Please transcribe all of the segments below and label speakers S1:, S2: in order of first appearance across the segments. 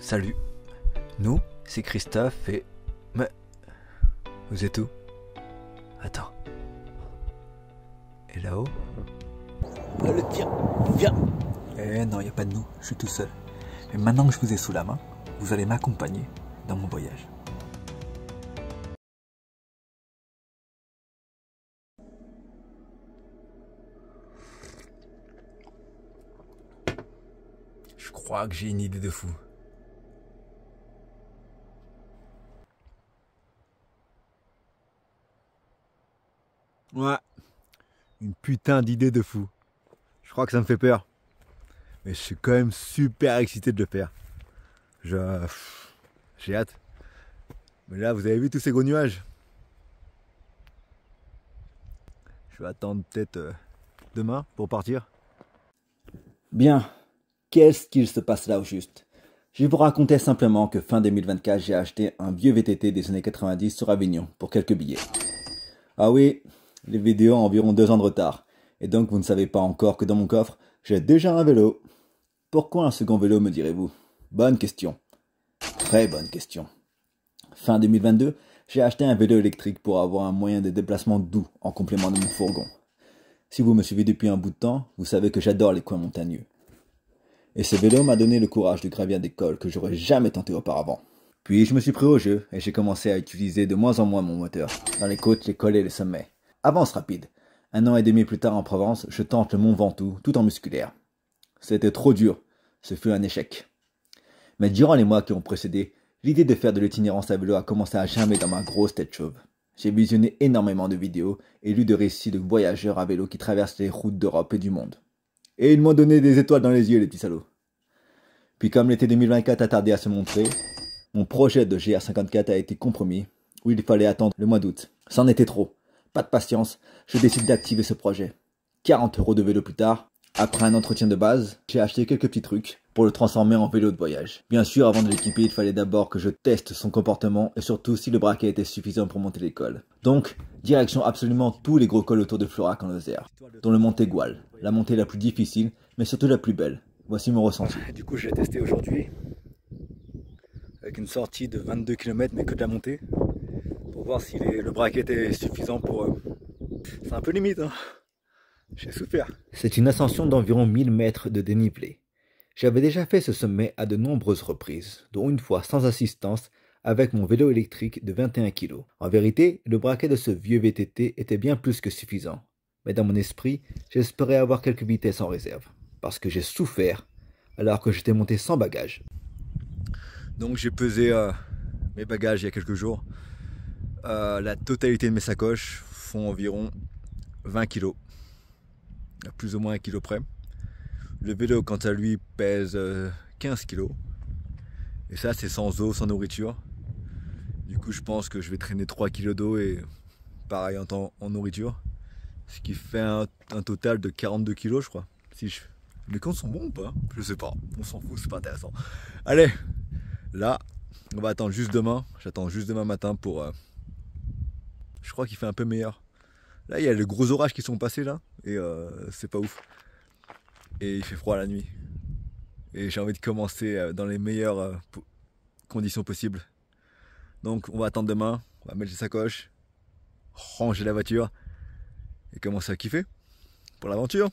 S1: Salut, nous, c'est Christophe et... Mais... Vous êtes où? Attends. Et là-haut? Le tien, viens! Eh non, y a pas de nous, je suis tout seul. Mais maintenant que je vous ai sous la main, vous allez m'accompagner dans mon voyage. Je crois que j'ai une idée de fou. Ouais, une putain d'idée de fou. Je crois que ça me fait peur. Mais je suis quand même super excité de le faire. J'ai hâte. Mais là, vous avez vu tous ces gros nuages? Je vais attendre peut-être demain pour partir.
S2: Bien, qu'est-ce qu'il se passe là au juste? Je vais vous raconter simplement que fin 2024, j'ai acheté un vieux VTT des années 90 sur Avignon pour quelques billets. Ah oui, les vidéos ont environ 2 ans de retard. Et donc vous ne savez pas encore que dans mon coffre, j'ai déjà un vélo. Pourquoi un second vélo, me direz-vous? Bonne question. Très bonne question. Fin 2022, j'ai acheté un vélo électrique pour avoir un moyen de déplacement doux en complément de mon fourgon. Si vous me suivez depuis un bout de temps, vous savez que j'adore les coins montagneux. Et ce vélo m'a donné le courage de gravir des cols que j'aurais jamais tenté auparavant. Puis je me suis pris au jeu et j'ai commencé à utiliser de moins en moins mon moteur, dans les côtes, les cols et les sommets. Avance rapide. 1 an et demi plus tard en Provence, je tente le Mont Ventoux tout en musculaire. C'était trop dur, ce fut un échec. Mais durant les mois qui ont précédé, l'idée de faire de l'itinérance à vélo a commencé à germer dans ma grosse tête chauve. J'ai visionné énormément de vidéos et lu de récits de voyageurs à vélo qui traversent les routes d'Europe et du monde. Et ils m'ont donné des étoiles dans les yeux, les petits salauds. Puis comme l'été 2024 a tardé à se montrer, mon projet de GR54 a été compromis, où il fallait attendre le mois d'août. C'en était trop. Pas de patience, je décide d'activer ce projet. 40 € de vélo plus tard, après un entretien de base, j'ai acheté quelques petits trucs pour le transformer en vélo de voyage. Bien sûr, avant de l'équiper, il fallait d'abord que je teste son comportement et surtout si le braquet était suffisant pour monter les cols. Donc, direction absolument tous les gros cols autour de Florac en Lozère, dont le Mont Égual, la montée la plus difficile, mais surtout la plus belle. Voici mon ressenti.
S1: Du coup, je l'ai testé aujourd'hui, avec une sortie de 22 km, mais que de la montée, pour voir si le braquet était suffisant pour... C'est un peu limite, hein. J'ai souffert.
S2: C'est une ascension d'environ 1000 mètres de dénivelé. J'avais déjà fait ce sommet à de nombreuses reprises, dont une fois sans assistance avec mon vélo électrique de 21 kg. En vérité, le braquet de ce vieux VTT était bien plus que suffisant. Mais dans mon esprit, j'espérais avoir quelques vitesses en réserve, parce que j'ai souffert alors que j'étais monté sans bagages.
S1: Donc j'ai pesé mes bagages il y a quelques jours. La totalité de mes sacoches font environ 20 kg. À plus ou moins 1 kg près. Le vélo, quant à lui, pèse 15 kg. Et ça, c'est sans eau, sans nourriture. Du coup, je pense que je vais traîner 3 kg d'eau et pareil en nourriture. Ce qui fait un total de 42 kg, je crois. Les comptes sont bons ou pas? Je sais pas. On s'en fout, c'est pas intéressant. Allez, là, on va attendre juste demain. J'attends juste demain matin pour... Je crois qu'il fait un peu meilleur. Là, il y a les gros orages qui sont passés là. Et c'est pas ouf. Et il fait froid la nuit. Et j'ai envie de commencer dans les meilleures conditions possibles. Donc on va attendre demain, on va mettre les sacoches, ranger la voiture et commencer à kiffer pour l'aventure.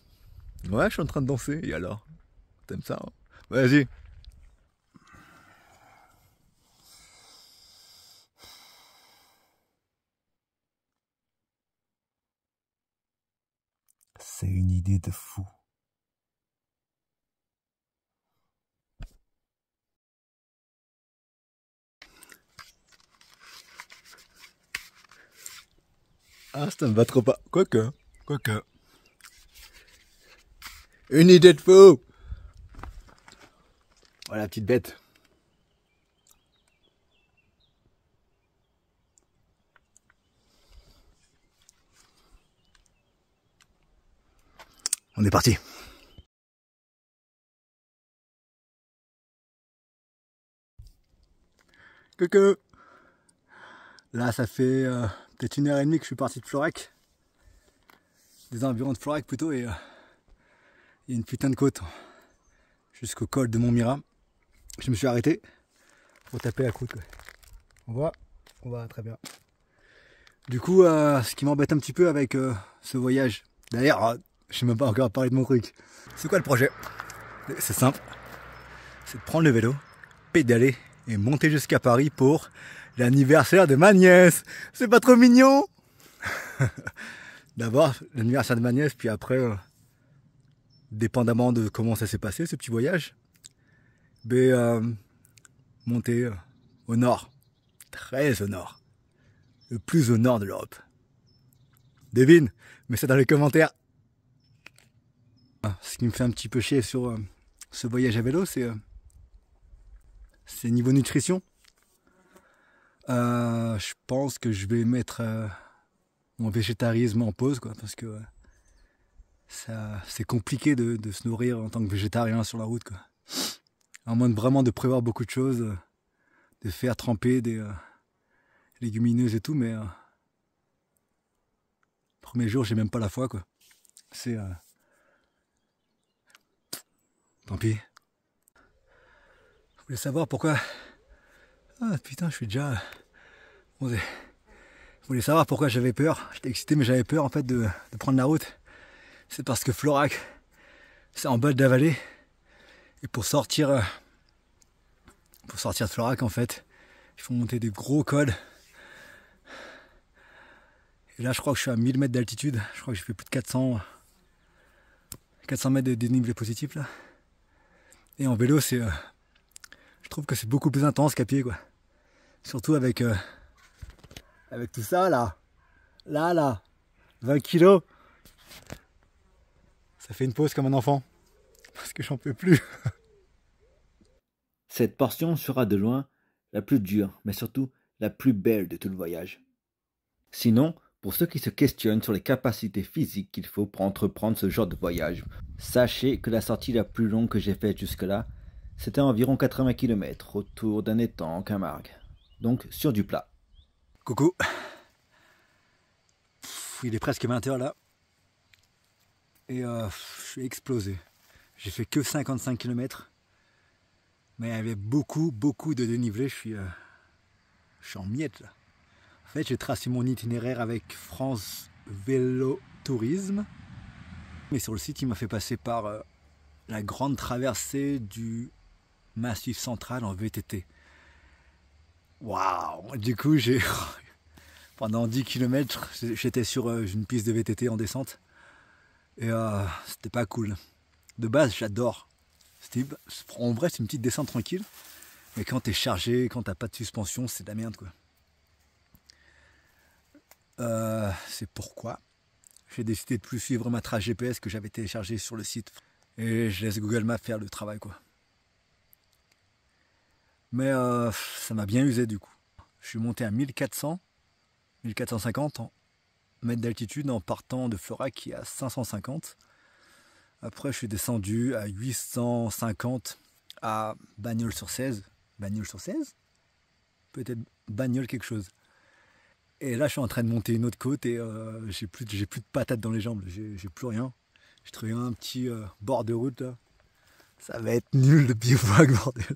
S1: Ouais, je suis en train de danser. Et alors? T'aimes ça, hein? Vas-y. C'est une idée de fou. Ah, ça ne va trop pas. Quoique. Une idée de fou. Voilà la petite bête. On est parti. Coucou. Là, ça fait peut-être 1h30 que je suis parti de Florac. Des environs de Florac plutôt, et il y a une putain de côte jusqu'au col de Montmirail. je me suis arrêté pour taper la croûte. On voit très bien. Du coup, ce qui m'embête un petit peu avec ce voyage, d'ailleurs, je n'ai même pas encore parlé de mon truc. C'est quoi le projet? C'est simple, c'est de prendre le vélo, pédaler et monter jusqu'à Paris pour l'anniversaire de ma nièce. C'est pas trop mignon? D'abord, l'anniversaire de ma nièce, puis après, dépendamment de comment ça s'est passé, ce petit voyage, monter au nord, très au nord, le plus au nord de l'Europe. Devine, mets ça dans les commentaires. Ce qui me fait un petit peu chier sur ce voyage à vélo, c'est niveau nutrition. Je pense que je vais mettre mon végétarisme en pause, quoi, parce que c'est compliqué de se nourrir en tant que végétarien sur la route, quoi. À moins vraiment de prévoir beaucoup de choses, de faire tremper des légumineuses et tout, mais premier jour, j'ai même pas la foi, quoi. C'est tant pis. Je voulais savoir pourquoi. Ah putain, je suis déjà. Je voulais savoir pourquoi j'avais peur. J'étais excité, mais j'avais peur en fait de prendre la route. C'est parce que Florac, c'est en bas de la vallée. Et pour sortir de Florac, en fait, il faut monter des gros cols. Et là, je crois que je suis à 1000 mètres d'altitude. Je crois que j'ai fait plus de 400 mètres de dénivelé positif là. Et en vélo, je trouve que c'est beaucoup plus intense qu'à pied, quoi. Surtout avec tout ça là. Là, 20 kilos. Ça fait une pause comme un enfant. Parce que j'en peux plus.
S2: Cette portion sera de loin la plus dure, mais surtout la plus belle de tout le voyage. Sinon, pour ceux qui se questionnent sur les capacités physiques qu'il faut pour entreprendre ce genre de voyage, sachez que la sortie la plus longue que j'ai faite jusque-là, c'était environ 80 km autour d'un étang en Camargue, donc sur du plat.
S1: Coucou. Il est presque 20h là. Et je suis explosé. J'ai fait que 55 km. Mais il y avait beaucoup de dénivelé. Je suis en miettes là. En fait, j'ai tracé mon itinéraire avec France Vélo Tourisme. Mais sur le site, il m'a fait passer par la grande traversée du Massif Central en VTT. Waouh! Du coup, pendant 10 km, j'étais sur une piste de VTT en descente. Et c'était pas cool. De base, j'adore. En vrai, c'est une petite descente tranquille. Mais quand t'es chargé, quand t'as pas de suspension, c'est de la merde, quoi. C'est pourquoi j'ai décidé de plus suivre ma trace GPS que j'avais téléchargée sur le site. Et je laisse Google Maps faire le travail, quoi. Mais ça m'a bien usé, du coup. Je suis monté à 1450 mètres d'altitude en partant de Florac qui est à 550. Après, je suis descendu à 850 à Bagnols-sur-Cèze. Bagnols-sur-Cèze? Peut-être Bagnols quelque chose. Et là, je suis en train de monter une autre côte et j'ai plus de patates dans les jambes. J'ai plus rien. J'ai trouvé un petit bord de route là. Ça va être nul le bivouac, bordel.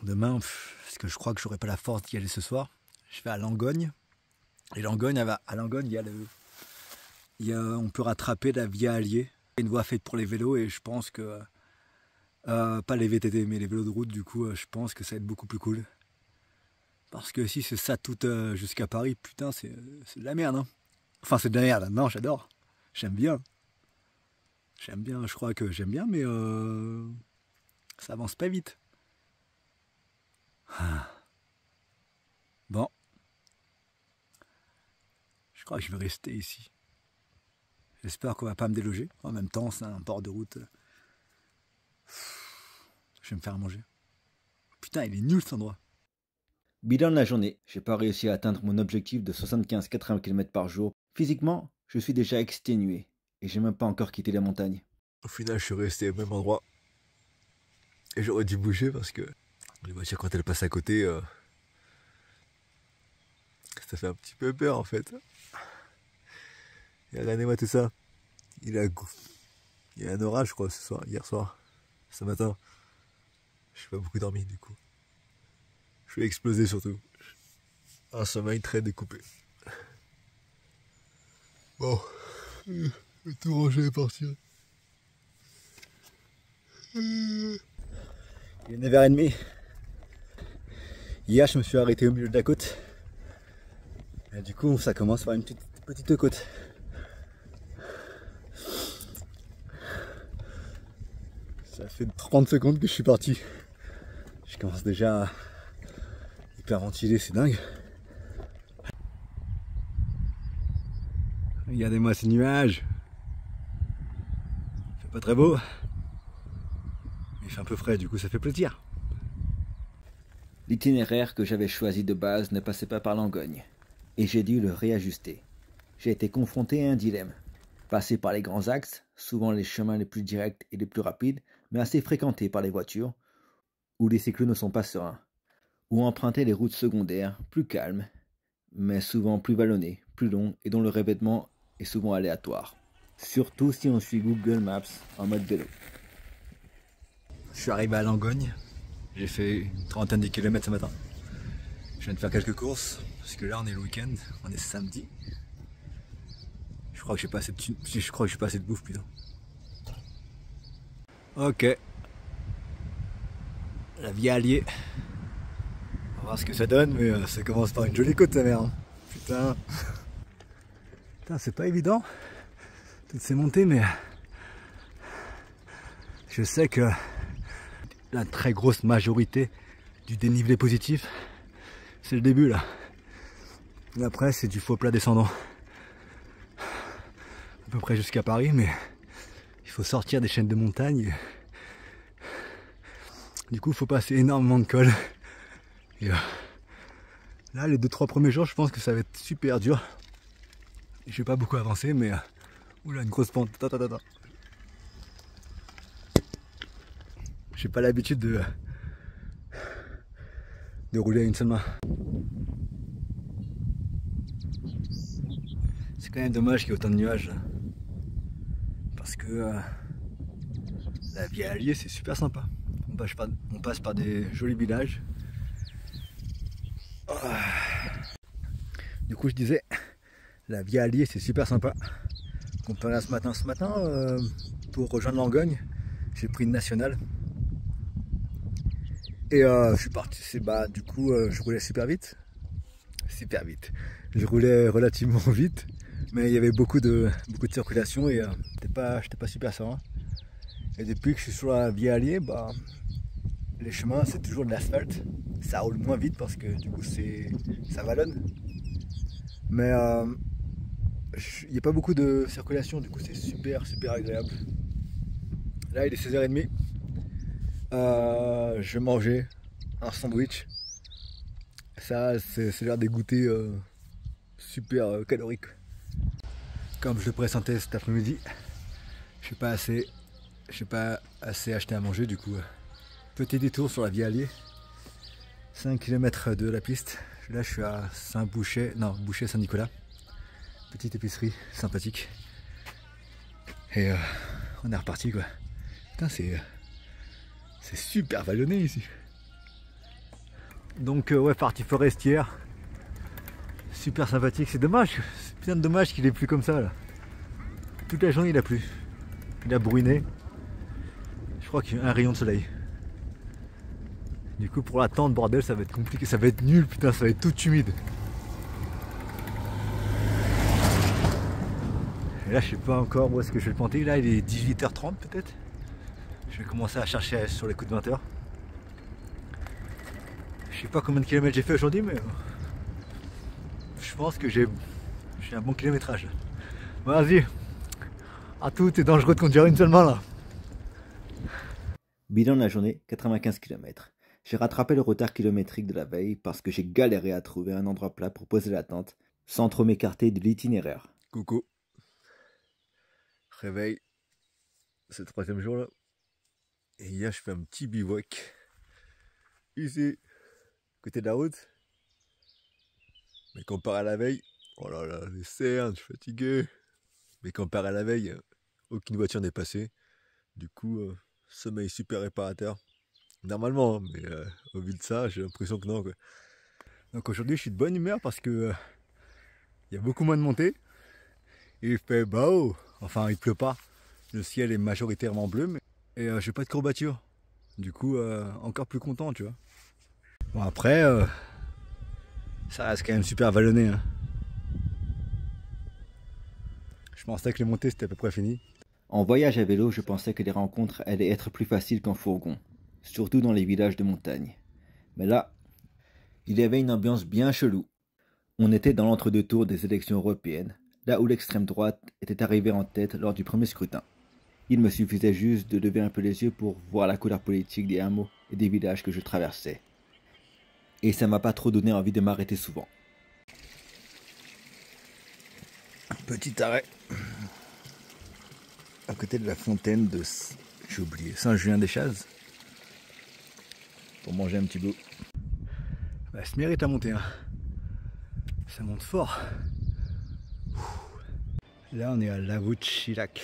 S1: Demain, parce que je crois que j'aurai pas la force d'y aller ce soir, je vais à Langogne. Et Langogne, à Langogne, on peut rattraper la Via Allier. Une voie faite pour les vélos et je pense que pas les VTT mais les vélos de route, du coup je pense que ça va être beaucoup plus cool. Parce que si c'est ça tout jusqu'à Paris, putain c'est de la merde, hein. Enfin c'est de la merde, non j'adore. J'aime bien, je crois que j'aime bien, mais ça avance pas vite. Bon, je crois que je vais rester ici. J'espère qu'on va pas me déloger. En même temps, c'est un bord de route. Je vais me faire à manger. Putain, il est nul cet endroit.
S2: Bilan de la journée, j'ai pas réussi à atteindre mon objectif de 75-80 km par jour. Physiquement, je suis déjà exténué et j'ai même pas encore quitté la montagne.
S1: Au final, je suis resté au même endroit. Et j'aurais dû bouger parce que les voitures, quand elles passent à côté, ça fait un petit peu peur en fait. Et regardez-moi tout ça. Il a un orage, je crois, hier soir, ce matin. Je n'ai pas beaucoup dormi, du coup. Je vais exploser surtout. Un sommeil très découpé. Bon, je vais tout ranger et partir. Il est 9h30. Hier, je me suis arrêté au milieu de la côte. Et du coup, ça commence par une petite côte. Ça fait 30 secondes que je suis parti. Je commence déjà à hyperventiler, c'est dingue. Regardez-moi ces nuages. C'est pas très beau. Il fait un peu frais, du coup ça fait plaisir.
S2: L'itinéraire que j'avais choisi de base ne passait pas par Langogne, et j'ai dû le réajuster. J'ai été confronté à un dilemme. Passer par les grands axes, souvent les chemins les plus directs et les plus rapides, mais assez fréquentés par les voitures, où les cyclos ne sont pas sereins, ou emprunter les routes secondaires, plus calmes, mais souvent plus vallonnées, plus longues et dont le revêtement est souvent aléatoire. Surtout si on suit Google Maps en mode vélo.
S1: Je suis arrivé à Langogne, j'ai fait une trentaine de kilomètres ce matin. Je viens de faire quelques courses, parce que là on est le week-end, on est samedi. Je crois que j'ai pas assez de bouffe, putain. Ok. La Via Allier. On va voir ce que ça donne, mais ça commence par une jolie côte, ta mère. Hein. Putain. Putain, c'est pas évident. Toutes ces montées, mais je sais que la très grosse majorité du dénivelé positif, c'est le début là. Et après, c'est du faux plat descendant. À peu près jusqu'à Paris, mais il faut sortir des chaînes de montagne. Du coup, il faut passer énormément de cols. Et là, les 2-3 premiers jours, je pense que ça va être super dur. Je vais pas beaucoup avancer, mais oula, une grosse pente. J'ai pas l'habitude de rouler à une seule main. C'est quand même dommage qu'il y ait autant de nuages là. Parce que la Via Allier, c'est super sympa. On passe par des jolis villages. Du coup, je disais, la Via Allier, c'est super sympa. Comparé à ce matin. Ce matin, pour rejoindre Langogne, j'ai pris une nationale. Et je suis parti. Du coup, je roulais super vite. Super vite. Je roulais relativement vite. Mais il y avait beaucoup de circulation et j'étais pas super serein. Et depuis que je suis sur la Via Allier, les chemins c'est toujours de l'asphalte. Ça roule moins vite parce que du coup ça vallonne. Mais il n'y a pas beaucoup de circulation, du coup c'est super agréable. Là il est 16h30. Je vais manger un sandwich. Ça c'est l'air des goûters super caloriques. Comme je le pressentais cet après-midi, je n'ai pas assez acheté à manger, du coup petit détour sur la Via Allier, 5 km de la piste. Là je suis à Boucher Saint-Nicolas, petite épicerie sympathique, et on est reparti quoi. Putain, c'est super vallonné ici. Donc ouais, partie forestière, super sympathique. C'est dommage, c'est bien dommage qu'il ait plu comme ça là. Toute la journée il a plu, il a bruiné. Je crois qu'il y a un rayon de soleil. Du coup pour l'attente, bordel, ça va être compliqué, ça va être nul, putain, ça va être tout humide. Et là je sais pas encore où est-ce que je vais le planter. Là il est 18h30 peut-être. Je vais commencer à chercher sur les coups de 20h. Je sais pas combien de kilomètres j'ai fait aujourd'hui, mais je pense que j'ai un bon kilométrage. Vas-y, à tout, t'es dangereux de conduire une seule main là.
S2: Bilan de la journée, 95 km. J'ai rattrapé le retard kilométrique de la veille parce que j'ai galéré à trouver un endroit plat pour poser la tente sans trop m'écarter de l'itinéraire.
S1: Coucou. Réveil. C'est le 3e jour là. Et hier je fais un petit bivouac. Ici, côté de la route. Mais comparé à la veille, oh là là, les cernes, je suis fatigué. Mais comparé à la veille, aucune voiture n'est passée. Du coup, sommeil super réparateur. Normalement, hein, mais au vu de ça, j'ai l'impression que non, quoi. Donc aujourd'hui, je suis de bonne humeur parce que il y a beaucoup moins de montées. Et il fait beau. Enfin, il pleut pas. Le ciel est majoritairement bleu, mais et j'ai pas de courbature. Du coup, encore plus content, tu vois. Bon après, ça reste quand même super vallonné, hein. Je pensais que les montées c'était à peu près fini.
S2: En voyage à vélo, je pensais que les rencontres allaient être plus faciles qu'en fourgon, surtout dans les villages de montagne. Mais là, il y avait une ambiance bien chelou. On était dans l'entre-deux tours des élections européennes, là où l'extrême droite était arrivée en tête lors du premier scrutin. Il me suffisait juste de lever un peu les yeux pour voir la couleur politique des hameaux et des villages que je traversais. Et ça m'a pas trop donné envie de m'arrêter souvent.
S1: Petit arrêt à côté de la fontaine de, j'ai oublié, Saint-Julien-des-Chazes, pour manger un petit bout. Bah, ça mérite à monter, hein. Ça monte fort. Là on est à Lavouchilac.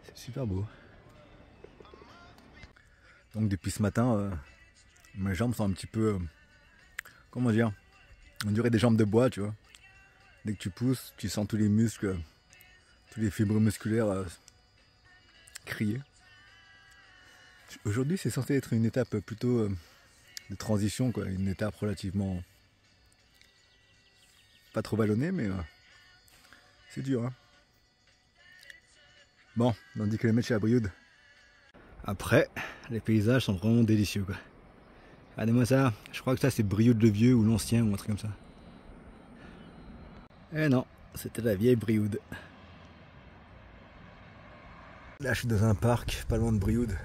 S1: C'est super beau. Donc depuis ce matin, mes jambes sont un petit peu, comment dire, on dirait des jambes de bois, tu vois. Dès que tu pousses, tu sens tous les muscles, tous les fibres musculaires crier. Aujourd'hui, c'est censé être une étape plutôt de transition, quoi. Une étape relativement pas trop vallonnée, mais c'est dur, hein. Bon, dans 10 km chez la Brioude. Après, les paysages sont vraiment délicieux, quoi. Regardez-moi ça, je crois que ça c'est Brioude le Vieux ou l'ancien ou un truc comme ça. Eh non, c'était la vieille Brioude. Là je suis dans un parc, pas loin de Brioude.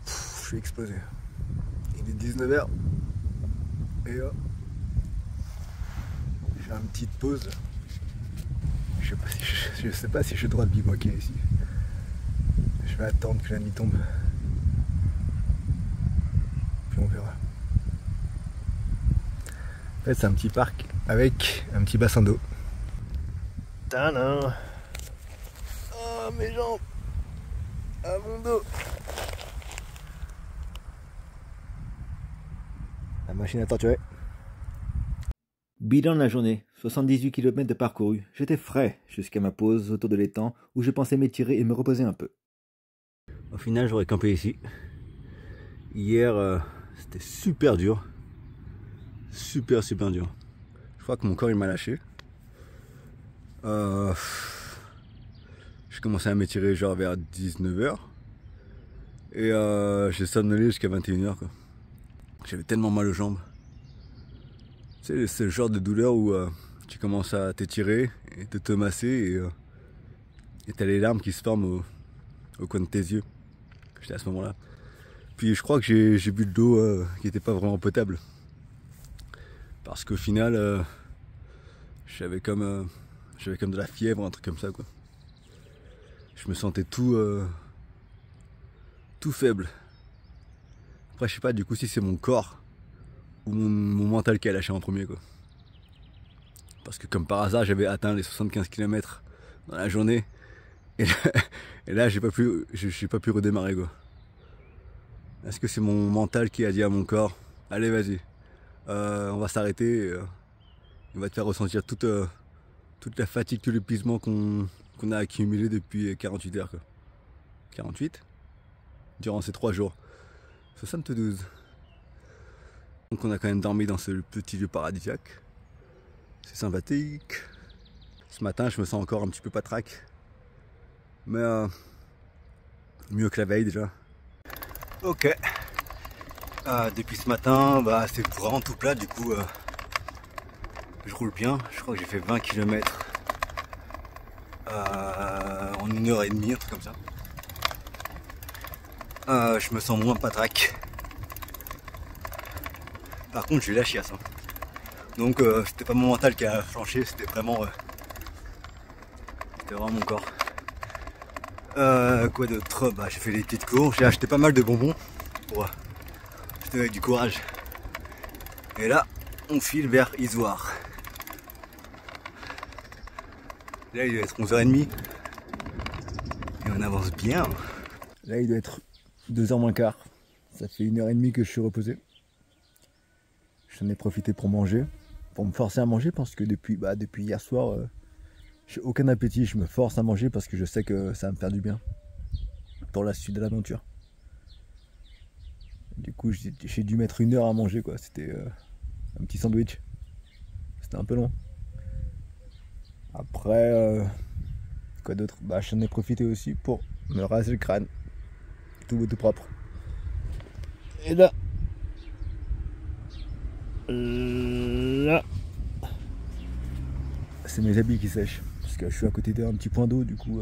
S1: Je suis explosé. Il est 19h. Et j'ai une petite pause. Je sais pas si j'ai le droit de bivouaquer ici. Je vais attendre que la nuit tombe. Puis on verra. En fait c'est un petit parc avec un petit bassin d'eau. Tadam! Oh mes jambes! À mon dos! La machine à torturer.
S2: Bilan de la journée, 78 km de parcouru. J'étais frais jusqu'à ma pause autour de l'étang où je pensais m'étirer et me reposer un peu.
S1: Au final, j'aurais campé ici. Hier, c'était super dur. Super dur. Je crois que mon corps il m'a lâché. J'ai commencé à m'étirer genre vers 19h. Et j'ai somnolé jusqu'à 21h, quoi. J'avais tellement mal aux jambes. Tu sais, c'est le genre de douleur où tu commences à t'étirer et te masser et t'as les larmes qui se forment au coin de tes yeux. J'étais à ce moment-là. Puis je crois que j'ai bu de l'eau qui n'était pas vraiment potable. Parce qu'au final, j'avais comme de la fièvre, un truc comme ça, quoi. Je me sentais tout faible. Après, je sais pas du coup si c'est mon corps ou mon mental qui a lâché en premier, quoi. Parce que comme par hasard, j'avais atteint les 75 km dans la journée. Et là j'ai pas pu redémarrer, quoi. Est-ce que c'est mon mental qui a dit à mon corps, allez vas-y, on va s'arrêter, on va te faire ressentir toute la fatigue, tout l'épuisement qu'on a accumulé depuis 48 heures, quoi. 48 durant ces 3 jours. 72. Donc on a quand même dormi dans ce petit lieu paradisiaque. C'est sympathique. Ce matin je me sens encore un petit peu patraque. Mais mieux que la veille déjà. Ok. Depuis ce matin, bah, c'est vraiment tout plat, du coup je roule bien. Je crois que j'ai fait 20 km en 1h30, un truc comme ça. Je me sens moins patraque. Par contre j'ai la chiasse, hein. Donc c'était pas mon mental qui a flanché, c'était vraiment mon corps. Quoi d'autre? Bah, j'ai fait des petites courses, j'ai acheté pas mal de bonbons pour se donner du courage. Et là on file vers Isoire. Là il doit être 11h30. Et on avance bien. Là il doit être 2h moins quart. Ça fait 1h30 que je suis reposé. J'en ai profité pour manger. Pour me forcer à manger parce que depuis hier soir, j'ai aucun appétit. Je me force à manger parce que je sais que ça va me faire du bien. Pour la suite de l'aventure. Du coup j'ai dû mettre 1 heure à manger quoi. C'était un petit sandwich. C'était un peu long. Après, quoi d'autre? Bah j'en ai profité aussi pour me raser le crâne. Tout beau tout propre. Et là, c'est mes habits qui sèchent. Parce que je suis à côté d'un petit point d'eau, du coup,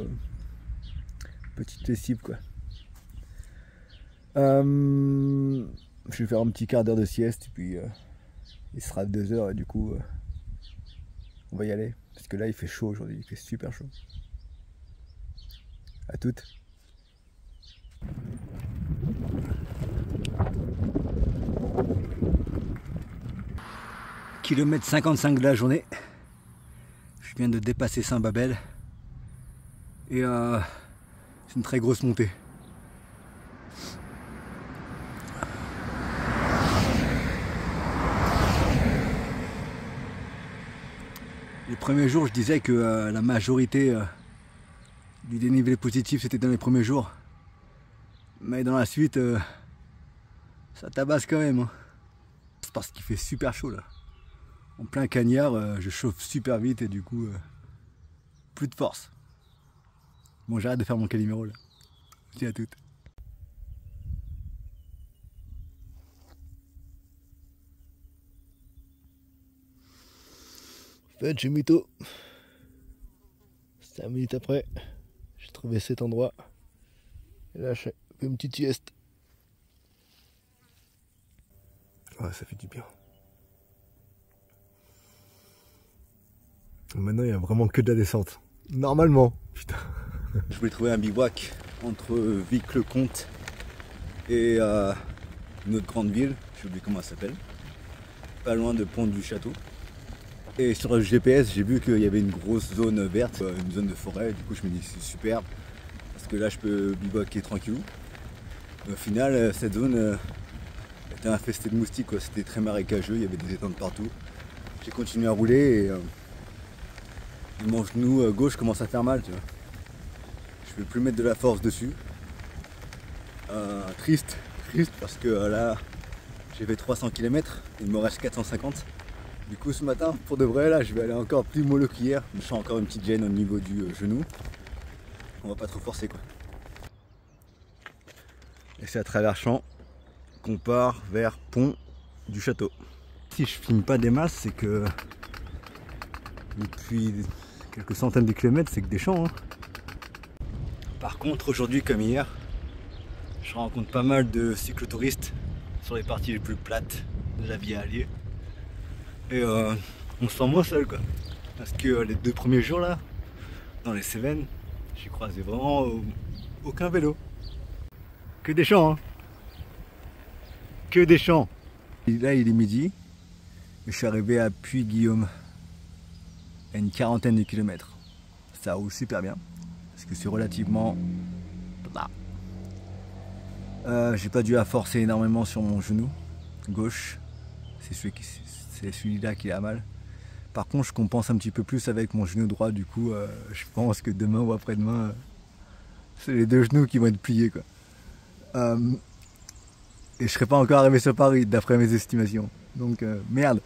S1: petite lessive quoi. Je vais faire un petit quart d'heure de sieste, et puis il sera 2h, et du coup, on va y aller. Parce que là, il fait chaud aujourd'hui, il fait super chaud. À toutes. Kilomètre 55 de la journée. Je viens de dépasser Saint-Babel. Et c'est une très grosse montée. Les premiers jours, je disais que la majorité du dénivelé positif, c'était dans les premiers jours. Mais dans la suite, ça tabasse quand même. Hein. C'est parce qu'il fait super chaud là. En plein cagnard, je chauffe super vite et du coup, plus de force. Bon, j'arrête de faire mon Calimero là. Je dis à toutes. En fait, j'ai mytho. 5 minutes après, j'ai trouvé cet endroit. Et là, je fais une petite sieste. Ouais, ça fait du bien. Maintenant, il n'y a vraiment que de la descente. Normalement, putain. Je voulais trouver un bivouac entre Vic-le-Comte et une autre grande ville. J'ai oublié comment elle s'appelle. Pas loin de Pont du Château. Et sur le GPS, j'ai vu qu'il y avait une grosse zone verte, une zone de forêt. Du coup, je me dis c'est super. Parce que là, je peux bivouaquer tranquillou. Mais au final, cette zone était infestée de moustiques. C'était très marécageux, il y avait des étangs partout. J'ai continué à rouler et mon genou gauche commence à faire mal, tu vois. Je ne vais plus mettre de la force dessus. Triste parce que là, j'ai fait 300 km, il me reste 450. Du coup, ce matin, pour de vrai, là, je vais aller encore plus mollo qu'hier. Je sens encore une petite gêne au niveau du genou. On va pas trop forcer, quoi. Et c'est à travers champs qu'on part vers Pont du Château. Si je filme pas des masses, c'est que depuis quelques centaines de kilomètres, c'est que des champs. Hein. Par contre, aujourd'hui comme hier, je rencontre pas mal de cyclotouristes sur les parties les plus plates de la Via Allier. Et on se sent moins seul quoi. Parce que les 2 premiers jours là, dans les Cévennes, j'ai croisé vraiment aucun vélo. Que des champs hein. Que des champs. Et là il est midi. Et je suis arrivé à Puy-Guillaume. À une quarantaine de kilomètres. Ça roule super bien. Parce que c'est relativement plat. J'ai pas dû à forcer énormément sur mon genou gauche. C'est celui-là qui a mal. Par contre, je compense un petit peu plus avec mon genou droit. Du coup, je pense que demain ou après-demain, c'est les 2 genoux qui vont être pliés, quoi. Et je serais pas encore arrivé sur Paris, d'après mes estimations. Donc, merde.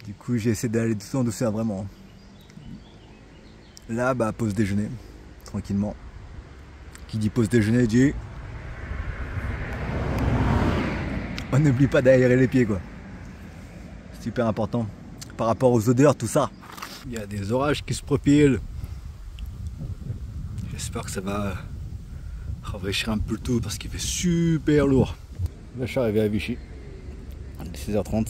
S1: Du coup, j'ai essayé d'aller tout en douceur, vraiment. Là, bah, pause déjeuner, tranquillement. Qui dit pause déjeuner dit... On n'oublie pas d'aérer les pieds, quoi. Super important. Par rapport aux odeurs, tout ça. Il y a des orages qui se profilent. J'espère que ça va rafraîchir un peu le tout parce qu'il fait super lourd. Là, je suis arrivé à Vichy. Il est 16h30.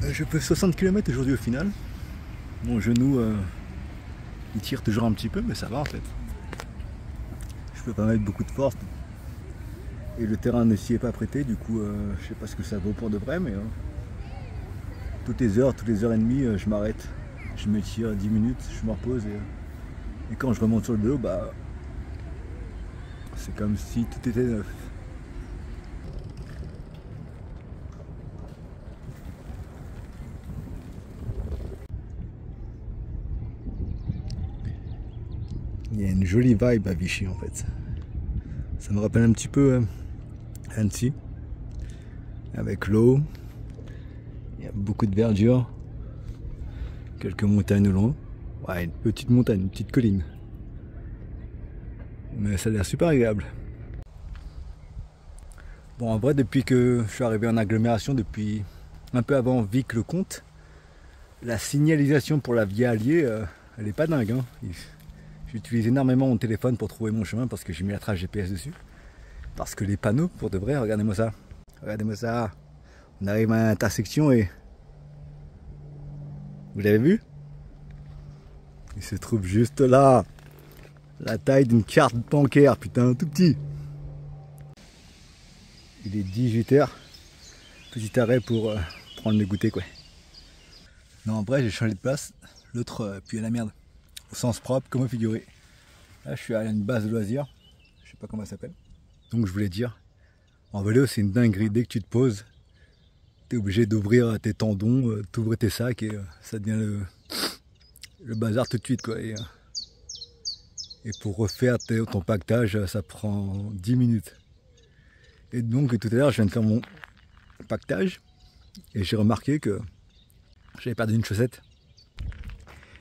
S1: Je fais 60 km aujourd'hui au final. Mon genou, il tire toujours un petit peu, mais ça va en fait. Je peux pas mettre beaucoup de force. Et le terrain ne s'y est pas prêté, du coup je sais pas ce que ça vaut pour de vrai, mais toutes les heures et demie, je m'arrête. Je m'étire 10 minutes, je me repose et quand je remonte sur le vélo, bah c'est comme si tout était neuf. Il y a une jolie vibe à Vichy en fait. Ça me rappelle un petit peu Annecy, avec l'eau. Il y a beaucoup de verdure, quelques montagnes au loin. Ouais, une petite montagne, une petite colline. Mais ça a l'air super agréable. Bon, en vrai, depuis que je suis arrivé en agglomération, depuis un peu avant Vic-le-Comte, la signalisation pour la Via Allier, elle est pas dingue. Hein. J'utilise énormément mon téléphone pour trouver mon chemin parce que j'ai mis la trace GPS dessus. Parce que les panneaux, pour de vrai, regardez-moi ça. Regardez-moi ça. On arrive à l'intersection et... Vous l'avez vu? Il se trouve juste là. La taille d'une carte bancaire, putain, tout petit. Il est 18h. Petit arrêt pour prendre le goûter, quoi. Non, en vrai, j'ai changé de place. L'autre puis à la merde. Au sens propre, comment figurer. Là, je suis à une base de loisirs. Je sais pas comment ça s'appelle. Donc, je voulais dire, en vélo, c'est une dinguerie. Dès que tu te poses, tu es obligé d'ouvrir tes tendons, t'ouvrir tes sacs et ça devient le bazar tout de suite, quoi. Et pour refaire ton pactage, ça prend 10 minutes. Et donc, tout à l'heure, je viens de faire mon pactage et j'ai remarqué que j'avais perdu une chaussette.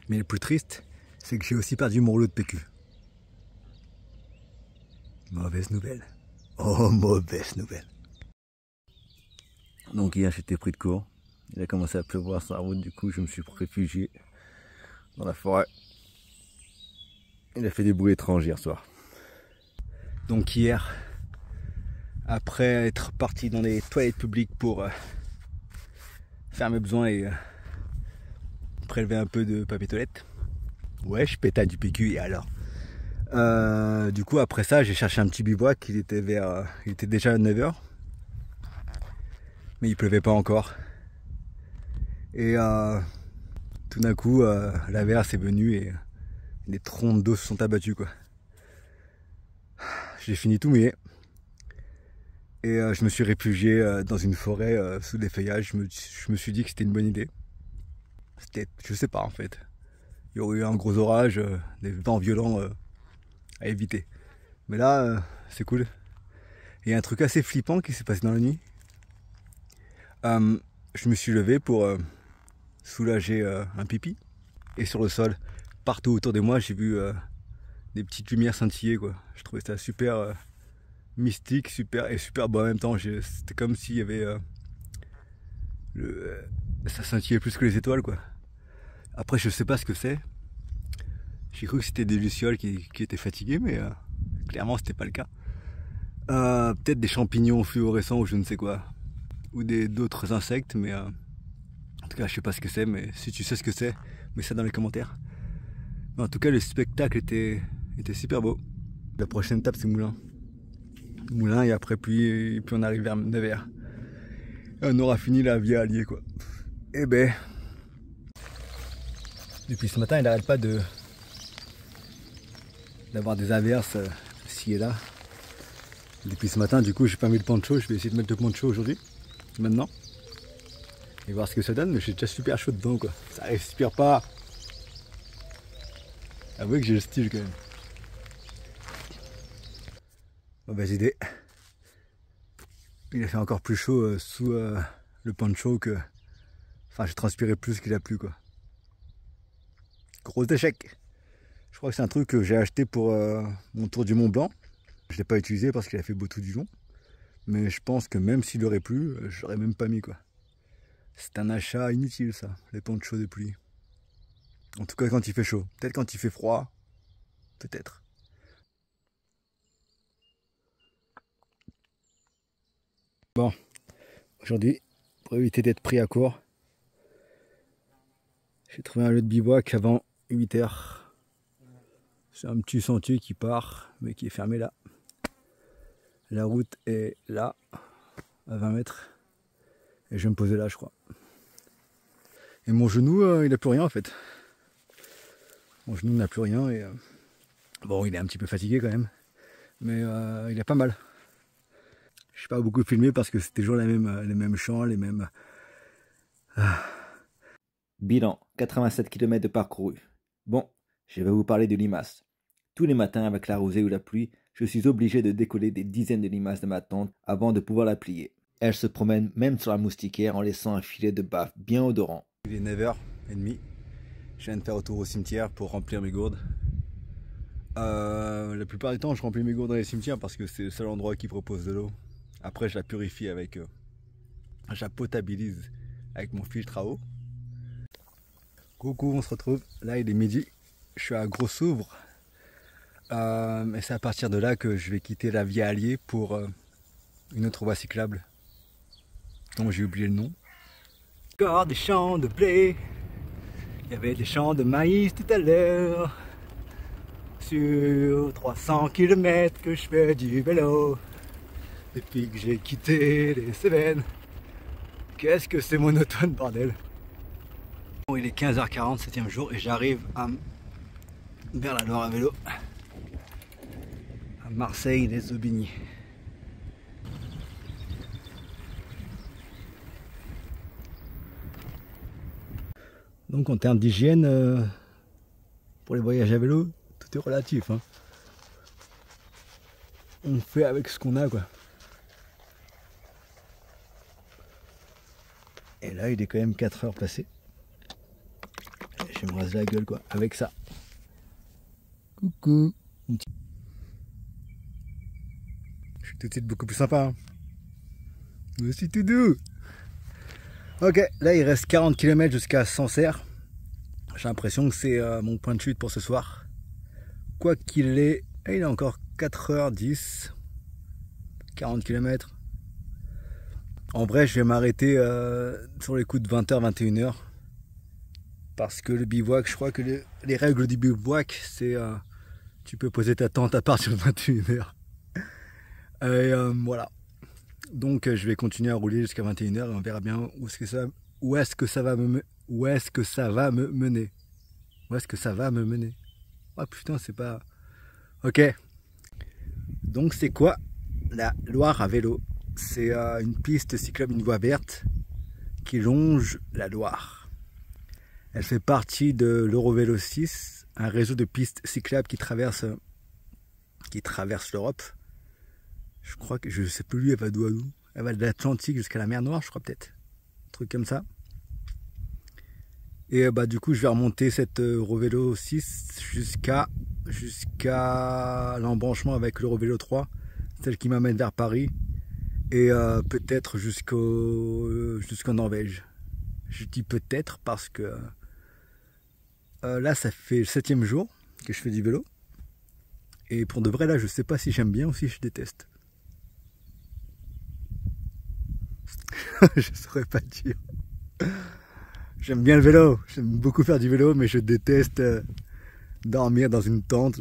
S1: Mais le plus triste, c'est que j'ai aussi perdu mon rouleau de PQ. Mauvaise nouvelle. Oh, mauvaise nouvelle. Donc hier j'étais pris de court. Il a commencé à pleuvoir sur la route, du coup je me suis réfugié dans la forêt. Il a fait des bruits étranges hier soir. Donc hier, après être parti dans les toilettes publiques pour faire mes besoins et prélever un peu de papier toilette. Ouais, je pétais du PQ et alors. Du coup après ça j'ai cherché un petit bivouac, il était déjà 9h. Mais il pleuvait pas encore. Et tout d'un coup l'averse est venue et les troncs d'eau se sont abattus, quoi. J'ai fini tout mouillé. Et je me suis réfugié dans une forêt sous les feuillages. Je me suis dit que c'était une bonne idée. Je sais pas en fait. Il y aurait eu un gros orage, des vents violents à éviter. Mais là, c'est cool. Il y a un truc assez flippant qui s'est passé dans la nuit. Je me suis levé pour soulager un pipi. Et sur le sol, partout autour de moi, j'ai vu des petites lumières scintiller, quoi. Je trouvais ça super mystique, super beau en même temps. C'était comme s'il y avait ça scintillait plus que les étoiles, quoi. Après, je sais pas ce que c'est. J'ai cru que c'était des lucioles qui étaient fatiguées, mais clairement c'était pas le cas. Peut-être des champignons fluorescents ou je ne sais quoi, ou d'autres insectes, mais en tout cas je sais pas ce que c'est. Mais si tu sais ce que c'est, mets ça dans les commentaires. Mais en tout cas le spectacle était super beau. La prochaine étape c'est Moulins. Moulins et après puis on arrive vers Nevers. Et on aura fini la Via Allier, quoi. Et ben depuis ce matin il n'arrête pas d'avoir des averses ci et là. Depuis ce matin, du coup, j'ai pas mis le poncho. Je vais essayer de mettre le poncho aujourd'hui, maintenant, et voir ce que ça donne. Mais j'ai déjà super chaud dedans, quoi. Ça respire pas. Avouez que j'ai le style quand même. Mauvaise idée. Il a fait encore plus chaud sous le poncho que. Enfin, j'ai transpiré plus qu'il a plu, quoi. Gros échec. Je crois que c'est un truc que j'ai acheté pour mon tour du Mont Blanc. Je l'ai pas utilisé parce qu'il a fait beau tout du long. Mais je pense que même s'il aurait plu, j'aurais même pas mis, quoi. C'est un achat inutile, ça, les ponchos de pluie. En tout cas quand il fait chaud. Peut-être quand il fait froid. Peut-être. Bon. Aujourd'hui, pour éviter d'être pris à court, j'ai trouvé un lieu de bivouac avant 8h. C'est un petit sentier qui part, mais qui est fermé là. La route est là, à 20 mètres. Et je vais me poser là, je crois. Et mon genou, il n'a plus rien en fait. Mon genou n'a plus rien et bon, il est un petit peu fatigué quand même, mais il est pas mal. Je n'ai pas beaucoup filmé parce que c'était toujours les mêmes champs, les mêmes.
S2: Bilan, 87 km de parcouru. Bon, je vais vous parler de limaces. Tous les matins, avec la rosée ou la pluie, je suis obligé de décoller des dizaines de limaces de ma tente avant de pouvoir la plier. Elles se promènent même sur la moustiquaire en laissant un filet de bave bien odorant.
S1: Il est 9h30. Je viens de faire un tour au cimetière pour remplir mes gourdes. La plupart du temps, je remplis mes gourdes dans les cimetières parce que c'est le seul endroit qui propose de l'eau. Après, je la purifie avec. Je la potabilise avec mon filtre à eau. Coucou, on se retrouve. Là, il est midi. Je suis à Gros-Souvre. Et c'est à partir de là que je vais quitter la Via Allier pour une autre voie cyclable dont j'ai oublié le nom. Encore des champs de blé. Il y avait des champs de maïs tout à l'heure. Sur 300 km que je fais du vélo. Depuis que j'ai quitté les Cévennes. Qu'est-ce que c'est monotone, bordel. Bon, il est 15h40, 7e jour, et j'arrive vers la Loire à vélo. À Marseille, les Aubigny. Donc en termes d'hygiène, pour les voyages à vélo, tout est relatif. Hein. On fait avec ce qu'on a, quoi. Et là, il est quand même 4 heures passées. Je me rase la gueule, quoi, avec ça. Coucou. Je suis tout de suite beaucoup plus sympa. Hein. Je suis tout doux. Ok, là, il reste 40 km jusqu'à Sancerre. J'ai l'impression que c'est mon point de chute pour ce soir. Quoi qu'il est, il est encore 4h10. 40 km. En vrai, je vais m'arrêter sur les coups de 20h, 21h. Parce que le bivouac, je crois que les règles du bivouac, c'est tu peux poser ta tente à partir de 21h. Et voilà. Donc je vais continuer à rouler jusqu'à 21h et on verra bien où est-ce que ça va me mener. Où est-ce que ça va me mener. Oh putain, c'est pas... Ok. Donc c'est quoi la Loire à vélo? C'est une piste cyclable, une voie verte qui longe la Loire. Elle fait partie de l'Eurovélo 6, un réseau de pistes cyclables qui traverse l'Europe. Je crois que, je sais plus, elle va d'où à d'où. Elle va de l'Atlantique jusqu'à la mer Noire, je crois peut-être. Un truc comme ça. Et bah du coup, je vais remonter cette Eurovélo 6 jusqu'à l'embranchement avec l'Eurovélo 3, celle qui m'amène vers Paris. Et peut-être jusqu'en Norvège. Je dis peut-être parce que là, ça fait le 7e jour que je fais du vélo. Et pour de vrai, là, je sais pas si j'aime bien ou si je déteste. Je saurais pas dire. J'aime bien le vélo, j'aime beaucoup faire du vélo, mais je déteste dormir dans une tente.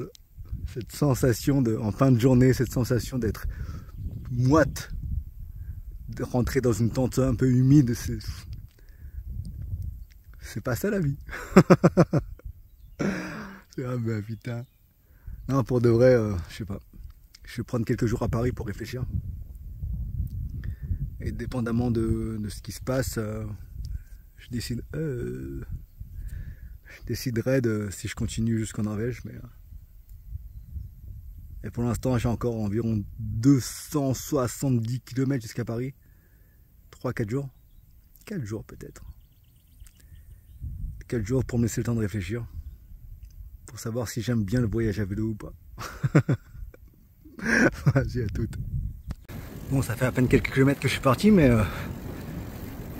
S1: Cette sensation en fin de journée, cette sensation d'être moite, de rentrer dans une tente un peu humide, c'est pas ça la vie. Ah bah putain. Non, pour de vrai, je sais pas. Je vais prendre quelques jours à Paris pour réfléchir. Et dépendamment de ce qui se passe, je déciderai si je continue jusqu'en Norvège. Mais et pour l'instant, j'ai encore environ 270 km jusqu'à Paris. 3-4 jours. 4 jours peut-être. 4 jours pour me laisser le temps de réfléchir. Pour savoir si j'aime bien le voyage à vélo ou pas. Vas-y, à toutes. Bon, ça fait à peine quelques kilomètres que je suis parti, mais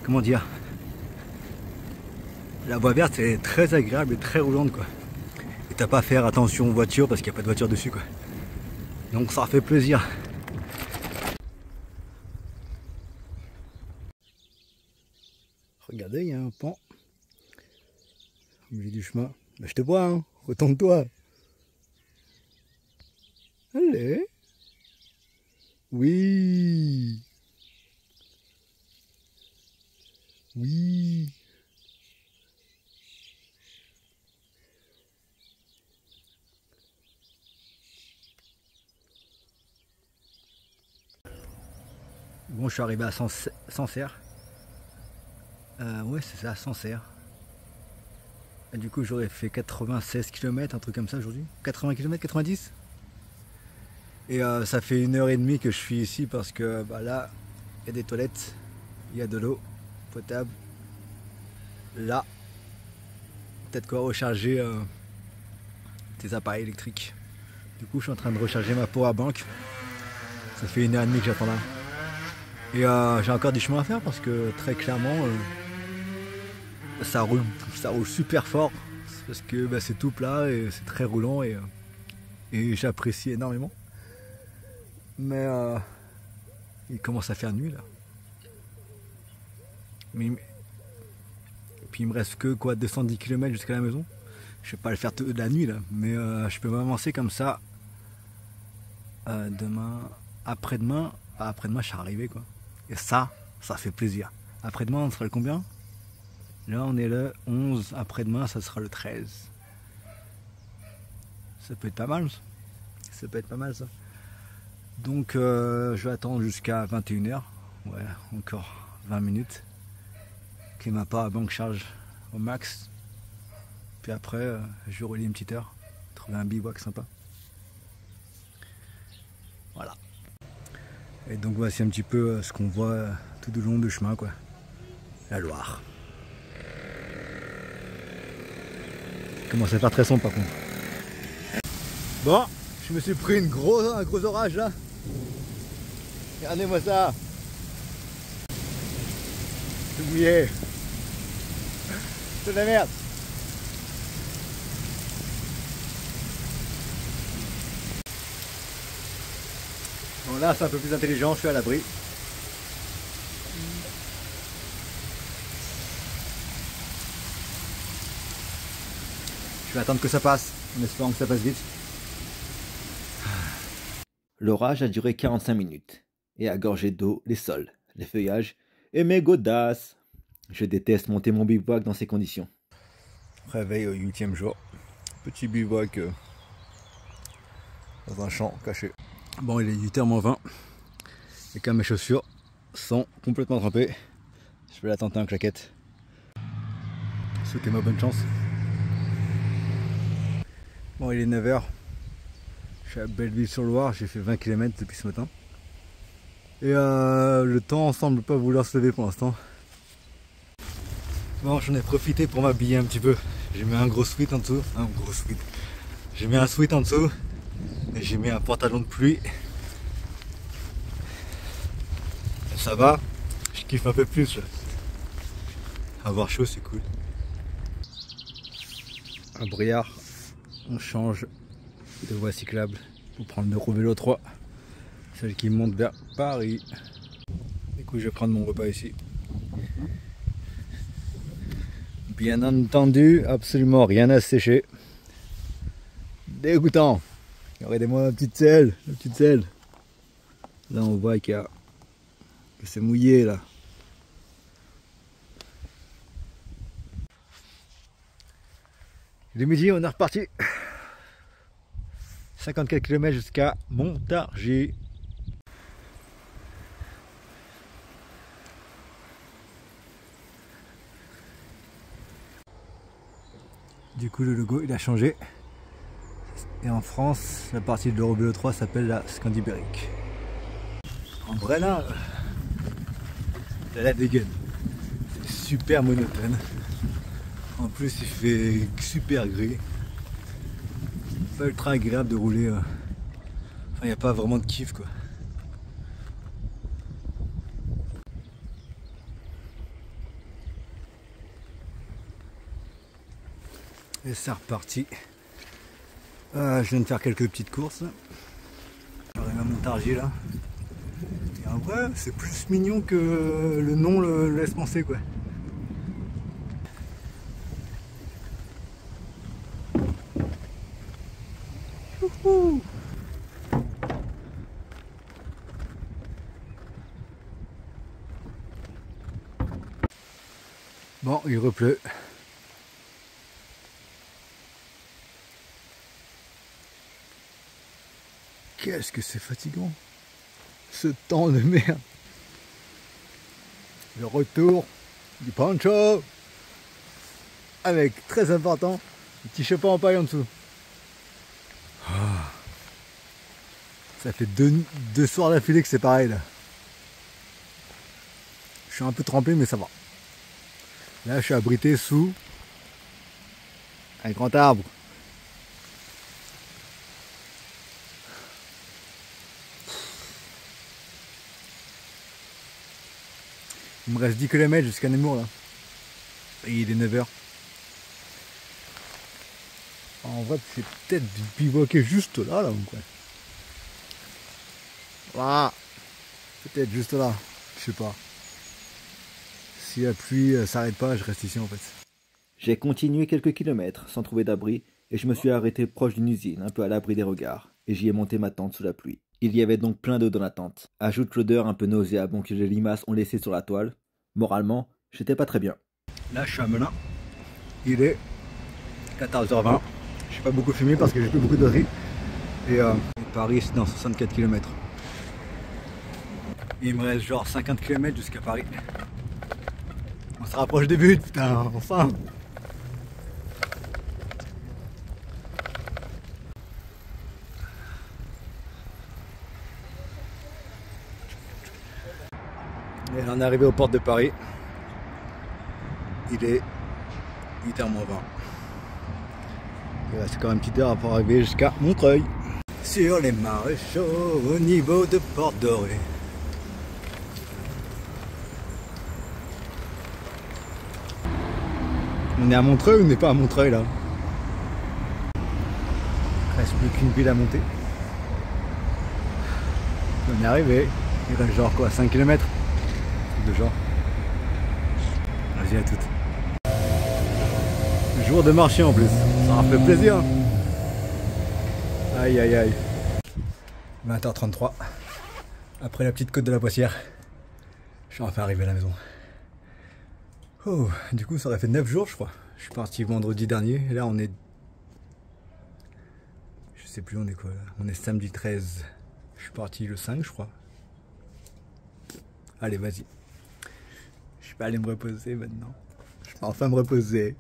S1: comment dire, la voie verte est très agréable et très roulante, quoi. Et t'as pas à faire attention aux voitures parce qu'il n'y a pas de voiture dessus, quoi. Donc ça fait plaisir. Regardez, il y a un pan au milieu du chemin. Bah, je te vois, hein. Retourne-toi. Allez. Oui. Oui. Bon, je suis arrivé à Sancerre. Ouais, c'est ça, Sancerre. Et du coup, j'aurais fait 96 km, un truc comme ça aujourd'hui. 80 km, 90. Et ça fait 1h30 que je suis ici parce que bah, là, il y a des toilettes, il y a de l'eau potable. Là, peut-être quoi recharger tes appareils électriques. Du coup, je suis en train de recharger ma powerbank. Ça fait 1h30 que j'attends là. Et j'ai encore du chemin à faire parce que très clairement, ça roule super fort. Parce que bah, c'est tout plat et c'est très roulant et j'apprécie énormément. Mais il commence à faire nuit là. Mais puis il me reste que quoi 210 km jusqu'à la maison. Je vais pas le faire de la nuit là, mais je peux m'avancer comme ça. Demain, après-demain, après-demain je suis arrivé quoi. Et ça fait plaisir. Après-demain on sera le combien? Là on est le 11, après-demain ça sera le 13. Ça peut être pas mal. Ça peut être pas mal ça. Donc je vais attendre jusqu'à 21h. Ouais, encore 20 minutes. Que ma powerbank charge au max. Puis après, je vais rouler une petite heure. Trouver un bivouac sympa. Voilà. Et donc voici un petit peu ce qu'on voit tout au long du chemin quoi. La Loire. Commence à faire très sombre par contre. Bon, je me suis pris un gros orage là. Regardez-moi ça. Tout mouillé. C'est de la merde. Bon là c'est un peu plus intelligent, je suis à l'abri. Je vais attendre que ça passe, en espérant que ça passe vite.
S2: L'orage a duré 45 minutes et a gorgé d'eau les sols, les feuillages et mes godasses. Je déteste monter mon bivouac dans ces conditions.
S1: Réveil au 8e jour. Petit bivouac dans un champ caché. Bon, il est 8h-20. Et comme mes chaussures sont complètement trempées, je vais la tenter en claquette. Souhaitez-moi bonne chance. Bon, il est 9h. Je suis à Belleville-sur-Loire, j'ai fait 20 km depuis ce matin. Et le temps semble pas vouloir se lever pour l'instant. Bon, j'en ai profité pour m'habiller un petit peu. J'ai mis un gros sweat en dessous. Un gros sweat. J'ai mis un sweat en dessous. Et j'ai mis un pantalon de pluie. Et ça va. Je kiffe un peu plus là. Avoir chaud c'est cool. À Briard, on change de voie cyclable pour prendre le Rouvélo 3. Celle qui monte vers Paris. Du coup je vais prendre mon repas ici. Bien entendu, absolument rien à sécher. Dégoûtant. Regardez-moi la petite selle, Là on voit que c'est mouillé là. Il est midi, on est reparti. 54 km jusqu'à Montargis. Du coup le logo il a changé. Et en France, la partie de l'Eurovélo 3 s'appelle la Scandibérique. En vrai là, la dégaine. C'est super monotone. En plus il fait super gris. Pas ultra agréable de rouler. Enfin il n'y a pas vraiment de kiff quoi. Et c'est reparti. Je viens de faire quelques petites courses. J'arrive à Montargis là. Et en vrai, c'est plus mignon que le nom le laisse penser quoi. Wouhou. Bon, il repleut. Qu'est-ce que c'est fatigant, ce temps de merde. Le retour du poncho. Avec, très important, le petit chapeau en paille en dessous. Ça fait deux soirs d'affilée que c'est pareil là. Je suis un peu trempé mais ça va. Là je suis abrité sous un grand arbre. Il me reste 10 km jusqu'à Nemours là. Et il est 9 h. En vrai c'est peut-être du bivouaquer juste là ou quoi. Voilà. Peut-être juste là. Je sais pas. Si la pluie s'arrête pas, je reste ici en fait.
S2: J'ai continué quelques kilomètres sans trouver d'abri et je me suis arrêté proche d'une usine, un peu à l'abri des regards, et j'y ai monté ma tente sous la pluie. Il y avait donc plein d'eau dans la tente. Ajoute l'odeur un peu nauséabonde que les limaces ont laissée sur la toile. Moralement, j'étais pas très bien.
S1: Là je suis à Melun. Il est 14h20. Je n'ai pas beaucoup fumé parce que j'ai plus beaucoup de riz. Et Paris c'est dans 64 km. Il me reste genre 50 km jusqu'à Paris. On se rapproche des buts, putain, enfin. Et là on est arrivé aux portes de Paris. Il est 8h-20. Il reste encore une petite heure pour arriver jusqu'à Montreuil. Sur les maréchaux au niveau de Porte Dorée. On est à Montreuil ou on n'est pas à Montreuil là? Il reste plus qu'une ville à monter. On est arrivé. Il reste genre quoi, 5 km de genre. Vas-y à toutes. Jour de marché en plus. Ça m'a fait plaisir. Aïe aïe aïe. 20h33. Après la petite côte de la Poissière. Je suis enfin arrivé à la maison. Oh, du coup ça aurait fait 9 jours je crois. Je suis parti vendredi dernier et là on est... Je sais plus on est quoi là. On est samedi 13. Je suis parti le 5 je crois. Allez vas-y. Je vais aller me reposer maintenant. Je vais enfin me reposer.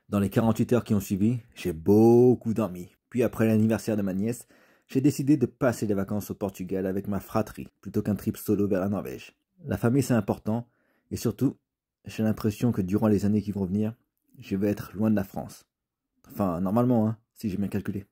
S2: Dans les 48 heures qui ont suivi, j'ai beaucoup dormi. Puis après l'anniversaire de ma nièce, j'ai décidé de passer les vacances au Portugal avec ma fratrie, plutôt qu'un trip solo vers la Norvège. La famille c'est important, et surtout, j'ai l'impression que durant les années qui vont venir, je vais être loin de la France. Enfin, normalement, hein, si j'ai bien calculé.